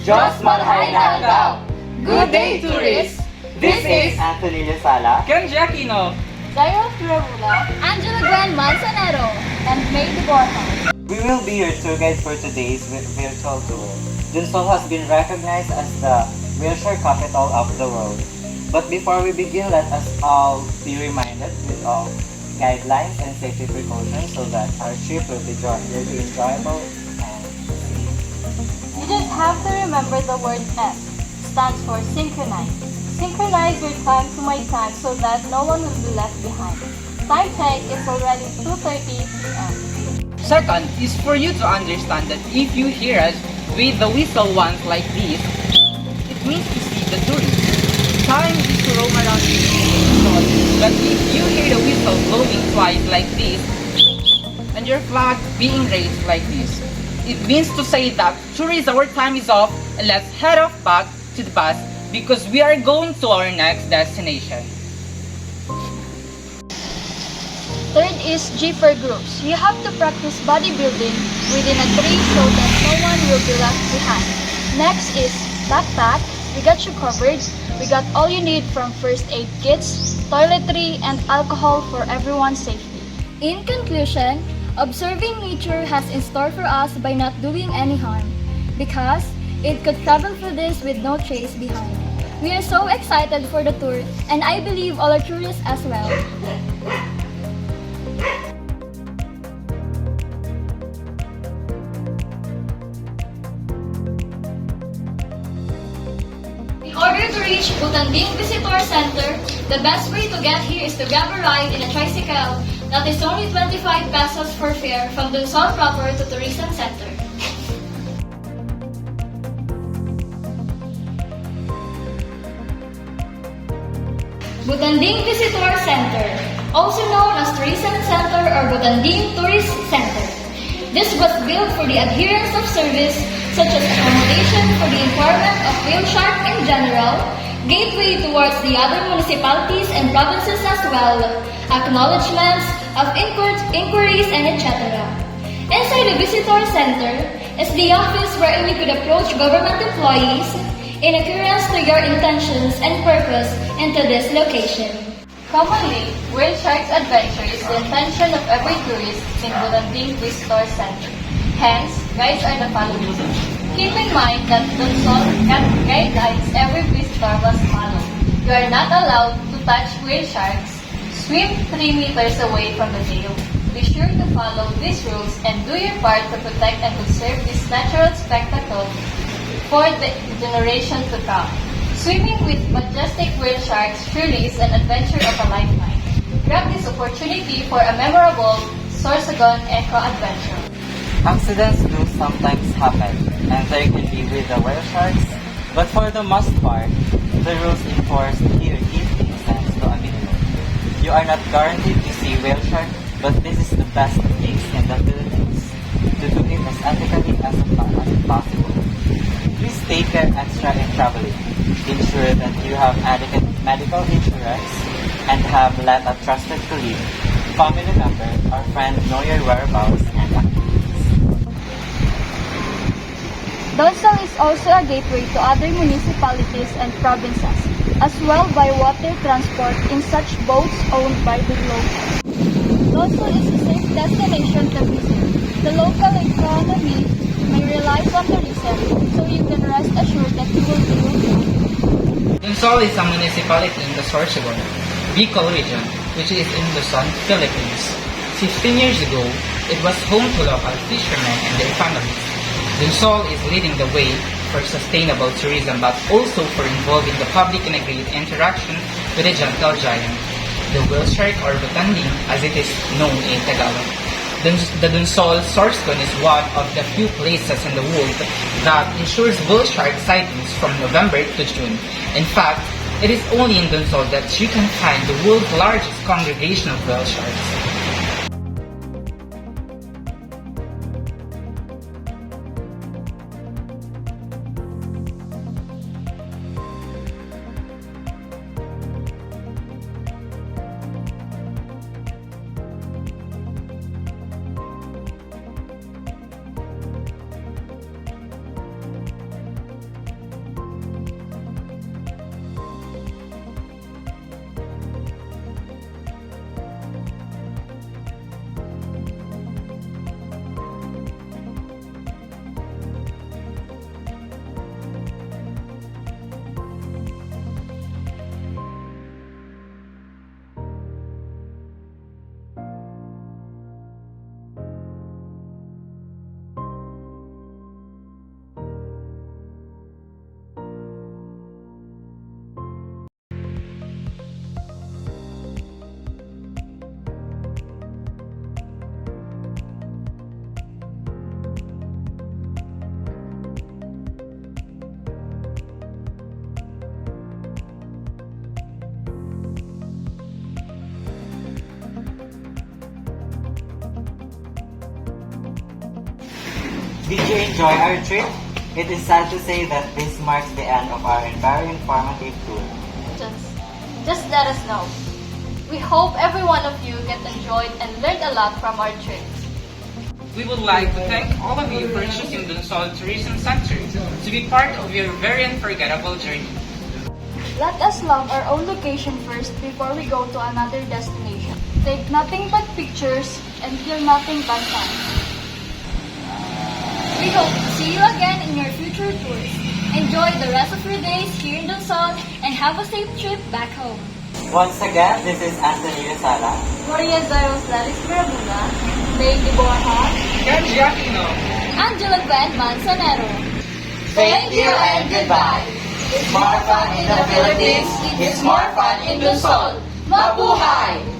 Diyos malhay na daw! Good day, tourists! This is Anthony Lizala, Kenji Aquino, Zaira Firavula, Angela Gwen Manzanero, and May Borja. we will be your tour guide for today's virtual tour. Donsol has been recognized as the wheelchair capital of the world. But before we begin, let us all be reminded with all guidelines and safety precautions so that our trip will be enjoyable and safe. You just have to remember the word S. Stands for synchronize. Synchronize your time to my time so that no one will be left behind. Time check is already 2:30 p.m. Second is for you to understand that if you hear us with the whistle once like this, it means to see the tourists. Time is to roam around the Donsol, but if you hear the whistle blowing twice like this, and your flag being raised like this, it means to say that tourists, our time is off, and let's head off back to the bus because we are going to our next destination. Third is G for groups. You have to practice bodybuilding within a tree so that no one will be left behind. Next is backpack. We got you covered. We got all you need from first aid kits, toiletry, and alcohol for everyone's safety. In conclusion, observing nature has in store for us by not doing any harm, because it could travel through this with no trace behind. We are so excited for the tour, and I believe all our tourists as well. In order to reach BUTANDING Visitor Center, the best way to get here is to grab a ride in a tricycle that is only 25 pesos for fare from Donsol proper to Tourism Center. BUTANDING Visitor Center, also known as Tourism Center or BUTANDING Tourist Center. This was built for the adherence of service such as accommodation for the employment of whale shark in general, gateway towards the other municipalities and provinces as well, acknowledgements of inquiries and etc. Inside the Visitor Center is the office wherein you could approach government employees in accordance to your intentions and purpose into this location. Commonly, whale sharks adventure is the intention of every tourist in BUTANDING Visitor Center. Hence, guides are the following. Keep in mind that Donsol guidelines every visitor must follow. You are not allowed to touch whale sharks. Swim 3 meters away from the tail. Be sure to follow these rules and do your part to protect and conserve this natural spectacle for the generation to come. Swimming with majestic whale sharks surely is an adventure of a lifetime. Grab this opportunity for a memorable SORSOGON eco-adventure. Accidents do sometimes happen, and there can be with the whale sharks, but for the most part, the rules enforced here keep things to a minimum. You are not guaranteed to see whale shark, but this is the best place in the Philippines to do it as ethically as possible. Please take care extra in traveling. Ensure that you have adequate medical insurance and have let a trusted colleague, family member, or friend know your whereabouts and activities. Donsol is also a gateway to other municipalities and provinces, as well by water transport in such boats owned by the locals. Donsol is a safe destination to visit. The local economy may rely on tourism, so you can rest assured that you will be okay. Donsol is a municipality in the SORSOGON, Bicol region, which is in Luzon, Philippines. 15 years ago, it was home to local fishermen and their families. Donsol is leading the way for sustainable tourism but also for involving the public in a great interaction with a gentle giant, the whale shark or butanding as it is known in Tagalog. The Donsol SORSOGON is one of the few places in the world that ensures whale shark sightings from November to June. In fact, it is only in Donsol that you can find the world's largest congregation of whale sharks. Did you enjoy our trip? It is sad to say that this marks the end of our very informative tour. Just let us know. We hope every one of you get enjoyed and learned a lot from our trip. We would like to thank all of you for choosing Donsol Tourism Center to be part of your very unforgettable journey. Let us love our own location first before we go to another destination. Take nothing but pictures and feel nothing but fun. We hope to see you again in your future tours. Enjoy the rest of your days here in Donsol and have a safe trip back home. Once again, this is Anthony Rizala. Maria Zaros Lalis Bravuna, Lady Borja, Kenji Aquino. Angela Gwen Manzanero. thank you and goodbye. It's more fun in the Philippines, it's more fun in Donsol. Mabuhay!